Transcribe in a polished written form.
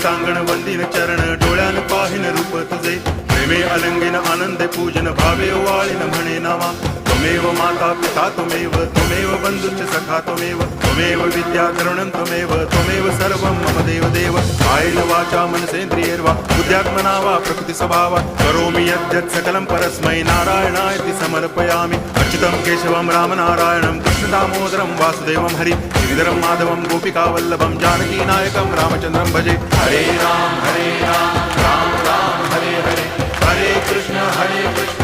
टांगण वंदिन चरण डोळ्यान पाहिन रूप तुझे प्रेमे अलंगिन आनंदे पूजन भावे वाळीन म्हणे नामा त्वमेव माता पिता त्वमेव बंधुश्च सखा त्वमेव विद्या द्रवणं त्वमेव सर्वं मम देव कायेन वाचा मनसेन्द्रियैर्वा बुद्ध्यात्मना वा प्रकृति स्वभावात् करोमि यद्यत् सकलं परस्मै नारायणायति समर्पयामि अच्युतं केशवं रामनारायणं कृष्णदामोदरं वासुदेवं हरि गिरिधरं माधवं गोपिकावल्लभं जानकीनायकं रामचन्द्रं भजे हरे राम राम राम हरे हरे हरे कृष्ण